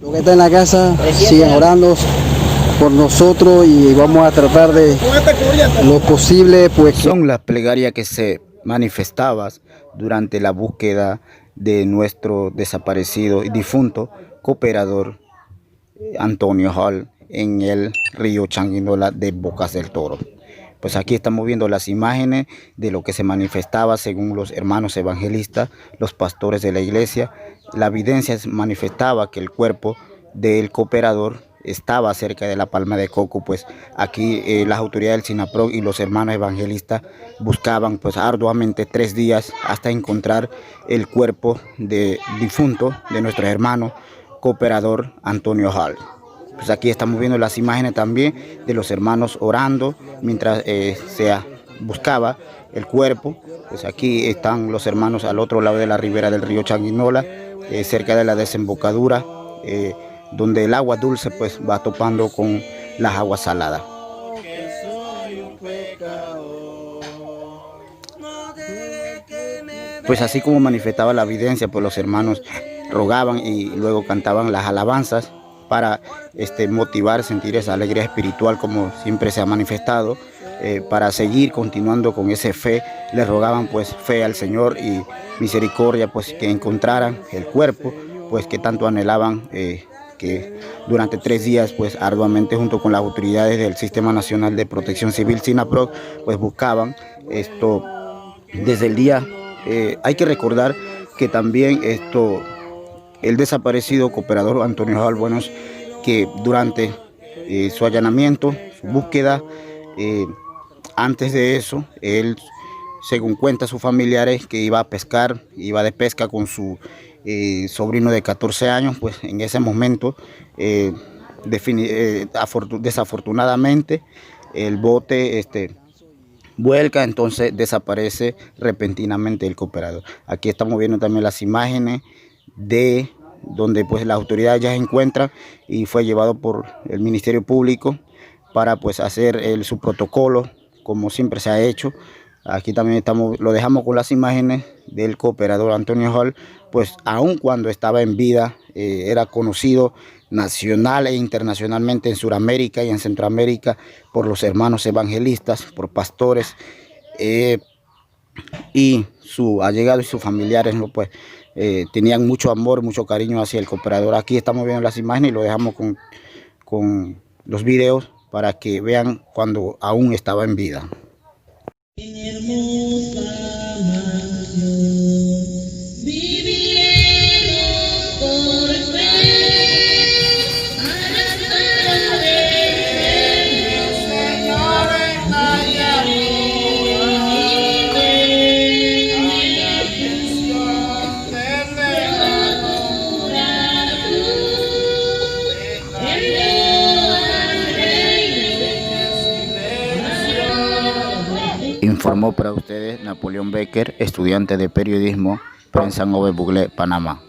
Los que están en la casa sigan orando por nosotros y vamos a tratar de lo posible, pues. Son las plegarias que se manifestaban durante la búsqueda de nuestro desaparecido y difunto cooperador Antonio Hall en el río Changuinola de Bocas del Toro. Pues aquí estamos viendo las imágenes de lo que se manifestaba según los hermanos evangelistas, los pastores de la iglesia. La evidencia manifestaba que el cuerpo del cooperador estaba cerca de la palma de coco. Pues aquí las autoridades del SINAPROC y los hermanos evangelistas buscaban pues arduamente 3 días hasta encontrar el cuerpo de difunto de nuestro hermano cooperador Antonio Hall. Pues aquí estamos viendo las imágenes también de los hermanos orando mientras se buscaba el cuerpo. Pues aquí están los hermanos al otro lado de la ribera del río Changuinola, cerca de la desembocadura, donde el agua dulce pues va topando con las aguas saladas. Pues así como manifestaba la evidencia, pues los hermanos rogaban y luego cantaban las alabanzas para motivar, sentir esa alegría espiritual como siempre se ha manifestado, para seguir continuando con esa fe. Les rogaban pues fe al Señor y misericordia, pues que encontraran el cuerpo, pues que tanto anhelaban, que durante 3 días pues arduamente junto con las autoridades del Sistema Nacional de Protección Civil SINAPROC pues buscaban esto desde el día. Hay que recordar que también el desaparecido cooperador Antonio Hall, bueno, que durante su allanamiento, su búsqueda, antes de eso, él, según cuenta sus familiares, que iba a pescar, iba de pesca con su sobrino de 14 años, pues en ese momento, desafortunadamente, el bote vuelca, entonces desaparece repentinamente el cooperador. Aquí estamos viendo también las imágenes de donde pues las autoridades ya se encuentran y fue llevado por el Ministerio Público para pues hacer su protocolo como siempre se ha hecho. Aquí también lo dejamos con las imágenes del cooperador Antonio Hall, pues aun cuando estaba en vida, era conocido nacional e internacionalmente en Sudamérica y en Centroamérica por los hermanos evangelistas, por pastores, y su allegado y sus familiares, ¿no? Pues tenían mucho amor, mucho cariño hacia el cooperador. Aquí estamos viendo las imágenes y lo dejamos con los videos para que vean cuando aún estaba en vida. Informó para ustedes Napoleón Becker, estudiante de periodismo, Prensa Nove Buglé, Panamá.